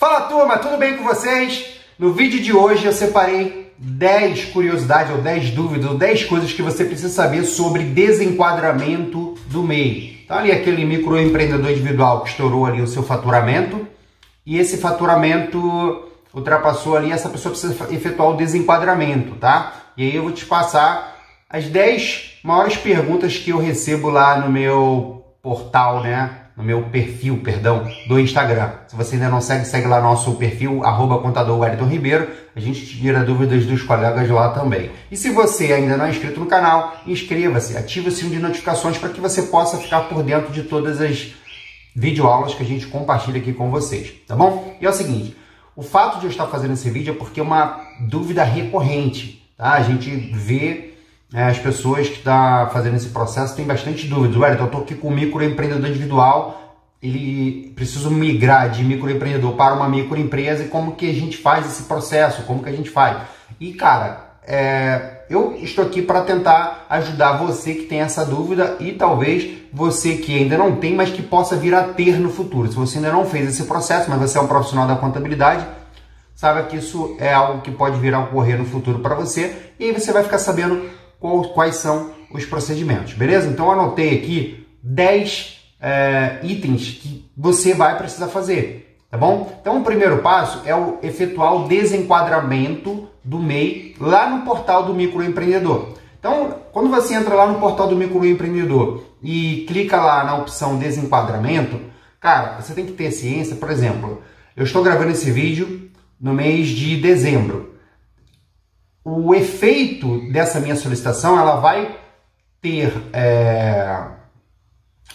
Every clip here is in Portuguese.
Fala turma, tudo bem com vocês? No vídeo de hoje eu separei 10 curiosidades ou 10 dúvidas ou 10 coisas que você precisa saber sobre desenquadramento do MEI. Então ali aquele microempreendedor individual que estourou ali o seu faturamento e esse faturamento ultrapassou ali, essa pessoa precisa efetuar o desenquadramento, tá? E aí eu vou te passar as 10 maiores perguntas que eu recebo lá no meu portal, né? No meu perfil, perdão, do Instagram. Se você ainda não segue, segue lá nosso perfil, @contador_wellington_ribeiro. A gente tira dúvidas dos colegas lá também. E se você ainda não é inscrito no canal, inscreva-se, ative o sino de notificações para que você possa ficar por dentro de todas as videoaulas que a gente compartilha aqui com vocês, tá bom? E é o seguinte, o fato de eu estar fazendo esse vídeo é porque é uma dúvida recorrente, tá? A gente vê as pessoas que estão fazendo esse processo têm bastante dúvidas. Wellington, eu estou aqui com um microempreendedor individual, ele precisa migrar de microempreendedor para uma microempresa e como que a gente faz esse processo, como que a gente faz? E cara, eu estou aqui para tentar ajudar você que tem essa dúvida e talvez você que ainda não tem, mas que possa vir a ter no futuro. Se você ainda não fez esse processo, mas você é um profissional da contabilidade, saiba que isso é algo que pode vir a ocorrer no futuro para você e aí você vai ficar sabendo quais são os procedimentos, beleza? Então eu anotei aqui 10 itens que você vai precisar fazer, tá bom? Então o primeiro passo é o efetuar o desenquadramento do MEI lá no portal do microempreendedor. Então, quando você entra lá no portal do microempreendedor e clica lá na opção desenquadramento, cara, você tem que ter ciência, por exemplo, eu estou gravando esse vídeo no mês de dezembro. O efeito dessa minha solicitação, ela vai ter,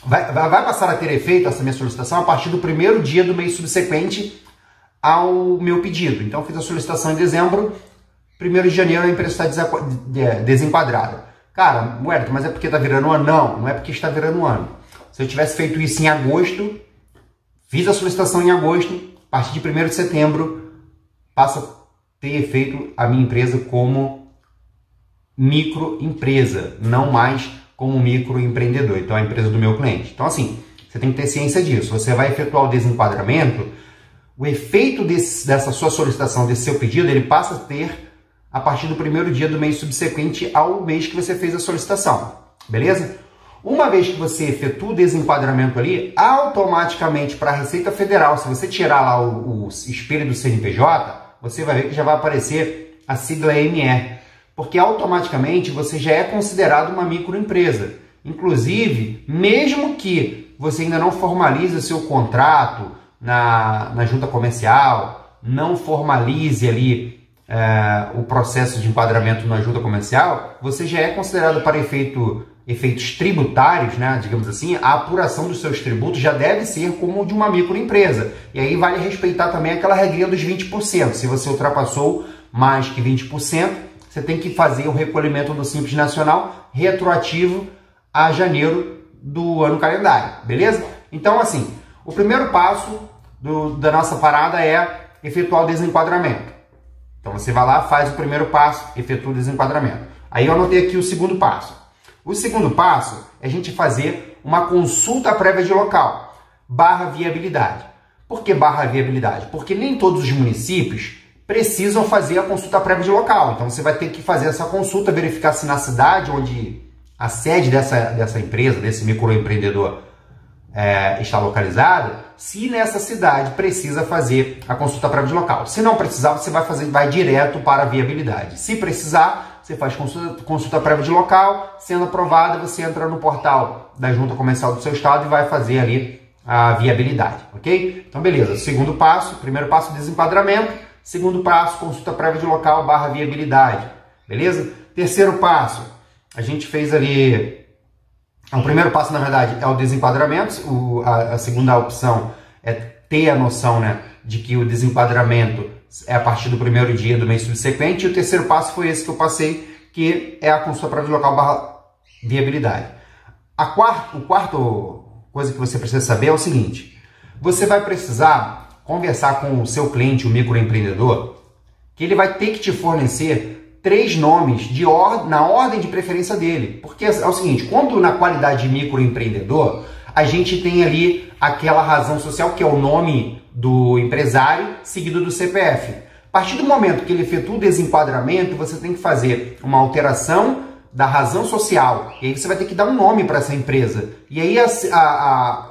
vai passar a ter efeito, essa minha solicitação, a partir do primeiro dia do mês subsequente ao meu pedido. Então, eu fiz a solicitação em dezembro, 1º de janeiro a empresa está desenquadrada. Cara, Wellington, mas é porque está virando um ano? Não, não é porque está virando um ano. Se eu tivesse feito isso em agosto, fiz a solicitação em agosto, a partir de 1º de setembro, passa a ter efeito a minha empresa como microempresa, não mais como microempreendedor. Então, é a empresa do meu cliente. Então, assim, você tem que ter ciência disso. Você vai efetuar o desenquadramento, o efeito dessa sua solicitação, desse seu pedido, ele passa a ter a partir do primeiro dia do mês subsequente ao mês que você fez a solicitação, beleza? Uma vez que você efetua o desenquadramento ali, automaticamente para a Receita Federal, se você tirar lá o espelho do CNPJ, você vai ver que já vai aparecer a sigla ME, porque automaticamente você já é considerado uma microempresa. Inclusive, mesmo que você ainda não formalize o seu contrato na junta comercial, não formalize ali o processo de enquadramento na junta comercial, você já é considerado para efeitos tributários, né, digamos assim, a apuração dos seus tributos já deve ser como de uma microempresa. E aí vale respeitar também aquela regrinha dos 20%. Se você ultrapassou mais que 20%, você tem que fazer o recolhimento do Simples Nacional retroativo a janeiro do ano calendário, beleza? Então, assim, o primeiro passo da nossa parada é efetuar o desenquadramento. Então, você vai lá, faz o primeiro passo, efetua o desenquadramento. Aí eu anotei aqui o segundo passo. O segundo passo é a gente fazer uma consulta prévia de local, /viabilidade. Por que /viabilidade? Porque nem todos os municípios precisam fazer a consulta prévia de local. Então você vai ter que fazer essa consulta, verificar se na cidade onde a sede dessa empresa, desse microempreendedor está localizada, se nessa cidade precisa fazer a consulta prévia de local. Se não precisar, você vai direto para a viabilidade. Se precisar, você faz consulta prévia de local, sendo aprovada, você entra no portal da Junta Comercial do seu estado e vai fazer ali a viabilidade, ok? Então, beleza. Segundo passo, primeiro passo, desenquadramento. Segundo passo, consulta prévia de local /viabilidade, beleza? Terceiro passo, a gente fez ali... O primeiro passo, na verdade, é o desenquadramento. A segunda opção é ter a noção, né, de que o desenquadramento é a partir do primeiro dia do mês subsequente. E o terceiro passo foi esse que eu passei, que é a consulta prévia de local /viabilidade. A quarta coisa que você precisa saber é o seguinte. Você vai precisar conversar com o seu cliente, o microempreendedor, que ele vai ter que te fornecer 3 nomes na ordem de preferência dele. Porque é o seguinte, quando na qualidade de microempreendedor, a gente tem ali aquela razão social que é o nome do empresário, seguido do CPF. A partir do momento que ele efetua o desenquadramento, você tem que fazer uma alteração da razão social. E aí você vai ter que dar um nome para essa empresa. E aí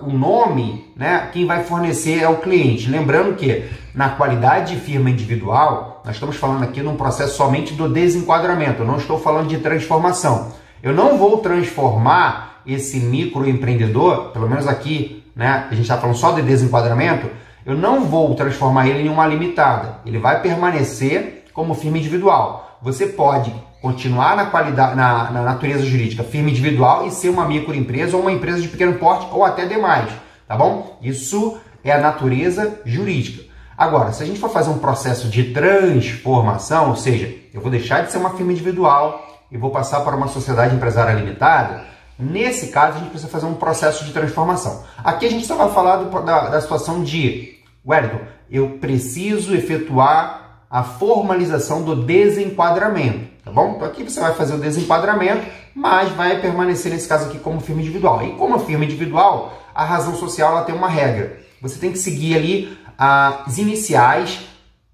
o nome, né, quem vai fornecer é o cliente. Lembrando que na qualidade de firma individual, nós estamos falando aqui num processo somente do desenquadramento. Eu não estou falando de transformação. Eu não vou transformar esse microempreendedor, pelo menos aqui, né, a gente está falando só de desenquadramento, eu não vou transformar ele em uma limitada. Ele vai permanecer como firma individual. Você pode continuar na qualidade, na natureza jurídica firma individual e ser uma microempresa ou uma empresa de pequeno porte ou até demais, tá bom? Isso é a natureza jurídica. Agora, se a gente for fazer um processo de transformação, ou seja, eu vou deixar de ser uma firma individual e vou passar para uma sociedade empresária limitada, nesse caso a gente precisa fazer um processo de transformação. Aqui a gente só vai falar da situação de, Wellington, eu preciso efetuar a formalização do desenquadramento, tá bom? Então aqui você vai fazer o desenquadramento, mas vai permanecer nesse caso aqui como firma individual. E como firma individual, a razão social ela tem uma regra. Você tem que seguir ali as iniciais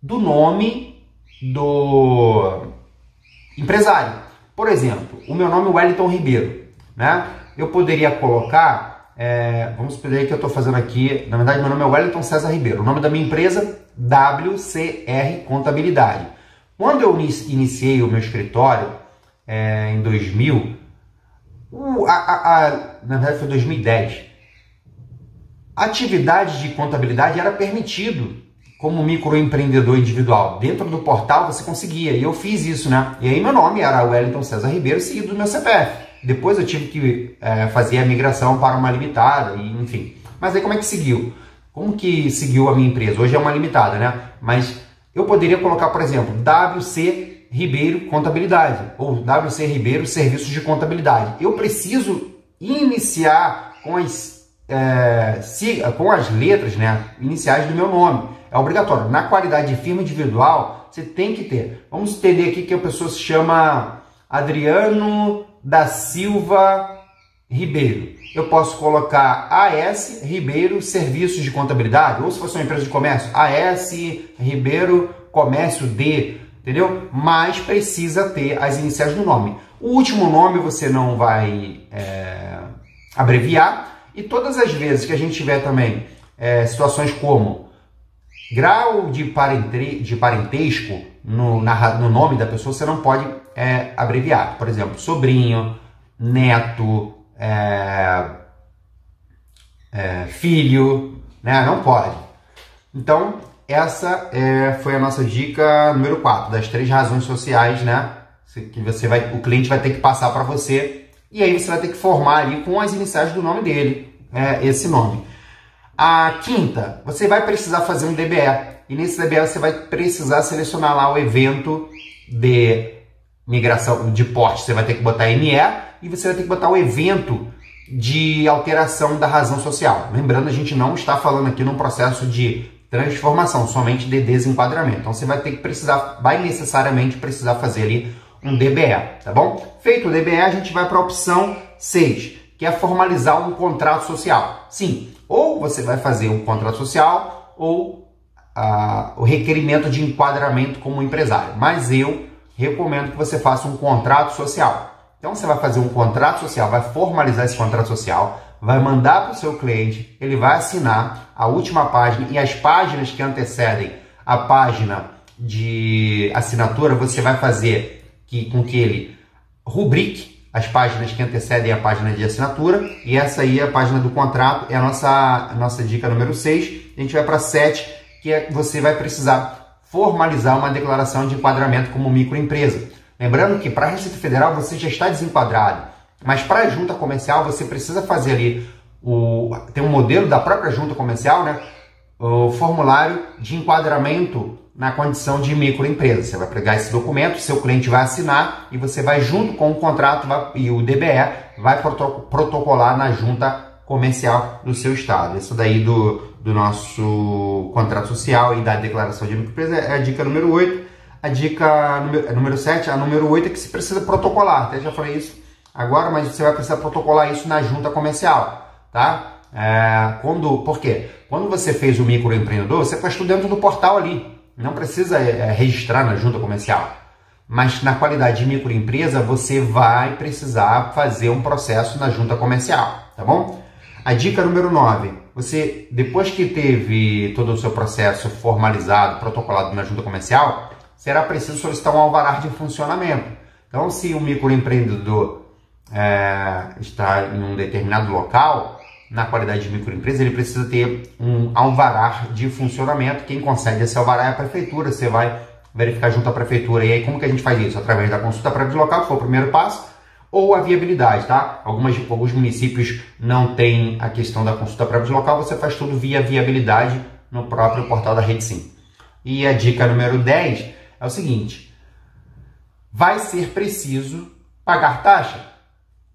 do nome do empresário. Por exemplo, o meu nome é Wellington Ribeiro, né? Eu poderia colocar, vamos supor que eu estou fazendo aqui, na verdade meu nome é Wellington César Ribeiro, o nome da minha empresa, WCR Contabilidade. Quando eu iniciei o meu escritório em 2000, na verdade foi 2010, a atividade de contabilidade era permitido como microempreendedor individual. Dentro do portal você conseguia, e eu fiz isso, né? E aí meu nome era Wellington César Ribeiro, seguido do meu CPF. Depois eu tive que fazer a migração para uma limitada, e, enfim. Mas aí como é que seguiu? Como que seguiu a minha empresa? Hoje é uma limitada, né? Mas eu poderia colocar, por exemplo, WC Ribeiro Contabilidade ou WC Ribeiro Serviços de Contabilidade. Eu preciso iniciar com as letras, né, iniciais do meu nome. É obrigatório. Na qualidade de firma individual, você tem que ter. Vamos entender aqui que a pessoa se chama Adriano da Silva Ribeiro. Eu posso colocar AS Ribeiro Serviços de Contabilidade, ou se fosse uma empresa de comércio, AS Ribeiro Comércio D, entendeu? Mas precisa ter as iniciais do nome. O último nome você não vai abreviar, e todas as vezes que a gente tiver também situações como grau de parentesco no nome da pessoa, você não pode abreviar. Por exemplo, sobrinho, neto, filho, né? Não pode. Então, essa foi a nossa dica número 4, das 3 razões sociais, né? Que o cliente vai ter que passar para você, e aí você vai ter que formar ali com as iniciais do nome dele, esse nome. A quinta, você vai precisar fazer um DBE, e nesse DBE você vai precisar selecionar lá o evento de migração de porte, você vai ter que botar ME, e você vai ter que botar o evento de alteração da razão social. Lembrando, a gente não está falando aqui num processo de transformação, somente de desenquadramento. Então você vai necessariamente precisar fazer ali um DBE, tá bom? Feito o DBE, a gente vai para a opção 6, que é formalizar um contrato social. Sim, ou você vai fazer um contrato social ou o requerimento de enquadramento como empresário. Mas eu recomendo que você faça um contrato social. Então você vai fazer um contrato social, vai formalizar esse contrato social, vai mandar para o seu cliente, ele vai assinar a última página, e as páginas que antecedem a página de assinatura, você vai fazer com que ele rubrique as páginas que antecedem a página de assinatura, e essa aí é a página do contrato, é a nossa dica número 6. A gente vai para 7, que você vai precisar formalizar uma declaração de enquadramento como microempresa. Lembrando que para a Receita Federal você já está desenquadrado, mas para a junta comercial você precisa fazer ali, tem um modelo da própria junta comercial, né? O formulário de enquadramento na condição de microempresa. Você vai pegar esse documento, seu cliente vai assinar e você vai, junto com o contrato e o DBE, vai protocolar na junta comercial do seu estado. Isso daí do nosso contrato social e da declaração de microempresa é a dica número 8. A dica número 7, a número 8 é que se precisa protocolar. Até já falei isso agora, mas você vai precisar protocolar isso na junta comercial, tá? Por quê? Quando você fez o microempreendedor, você faz tudo dentro do portal ali. Não precisa registrar na junta comercial. Mas na qualidade de microempresa, você vai precisar fazer um processo na junta comercial, tá bom? A dica número 9, você, depois que teve todo o seu processo formalizado, protocolado na junta comercial, será preciso solicitar um alvará de funcionamento. Então, se o microempreendedor está em um determinado local, na qualidade de microempresa, ele precisa ter um alvará de funcionamento. Quem consegue esse alvará é a prefeitura. Você vai verificar junto à prefeitura. E aí, como que a gente faz isso? Através da consulta prévia de local, que foi o primeiro passo, ou a viabilidade, tá? Alguns municípios não têm a questão da consulta prévia de local, você faz tudo via viabilidade no próprio portal da Rede Sim. E a dica número 10 é o seguinte: vai ser preciso pagar taxa.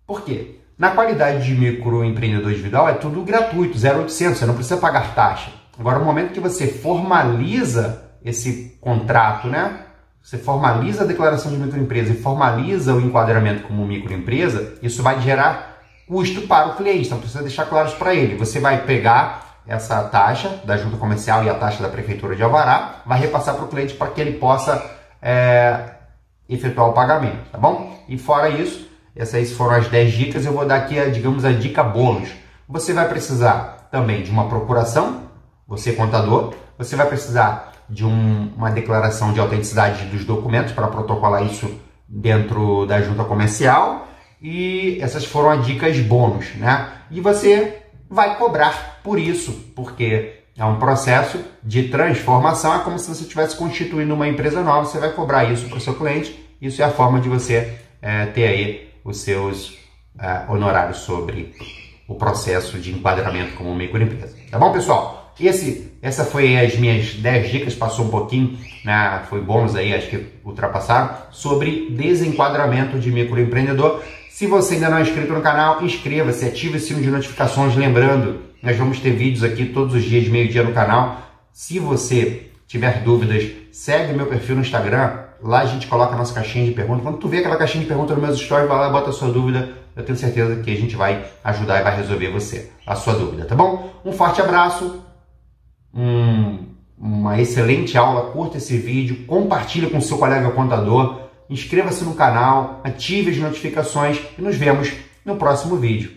Por quê? Na qualidade de microempreendedor individual é tudo gratuito, 0,800, você não precisa pagar taxa. Agora, no momento que você formaliza esse contrato, né? Você formaliza a declaração de microempresa e formaliza o enquadramento como microempresa, isso vai gerar custo para o cliente, então precisa deixar claro isso para ele. Você vai pegar essa taxa da junta comercial e a taxa da prefeitura de alvará, vai repassar para o cliente para que ele possa efetuar o pagamento, tá bom? E fora isso, essas foram as 10 dicas, eu vou dar aqui, digamos, a dica bônus. Você vai precisar também de uma procuração, você contador, você vai precisar de uma declaração de autenticidade dos documentos para protocolar isso dentro da junta comercial, e essas foram as dicas bônus, né? E você vai cobrar por isso, porque é um processo de transformação, é como se você estivesse constituindo uma empresa nova, você vai cobrar isso para o seu cliente. Isso é a forma de você ter aí os seus honorários sobre o processo de enquadramento como microempresa. Tá bom, pessoal? Essa foi as minhas 10 dicas, passou um pouquinho, né? Foi bônus aí, acho que ultrapassaram, sobre desenquadramento de microempreendedor. Se você ainda não é inscrito no canal, inscreva-se, ative o sino de notificações, lembrando, nós vamos ter vídeos aqui todos os dias, meio-dia no canal. Se você tiver dúvidas, segue meu perfil no Instagram, lá a gente coloca a nossa caixinha de perguntas. Quando tu vê aquela caixinha de perguntas nos meus stories, vai lá, bota a sua dúvida, eu tenho certeza que a gente vai ajudar e vai resolver a sua dúvida, tá bom? Um forte abraço, uma excelente aula, curta esse vídeo, compartilhe com seu colega contador, inscreva-se no canal, ative as notificações e nos vemos no próximo vídeo.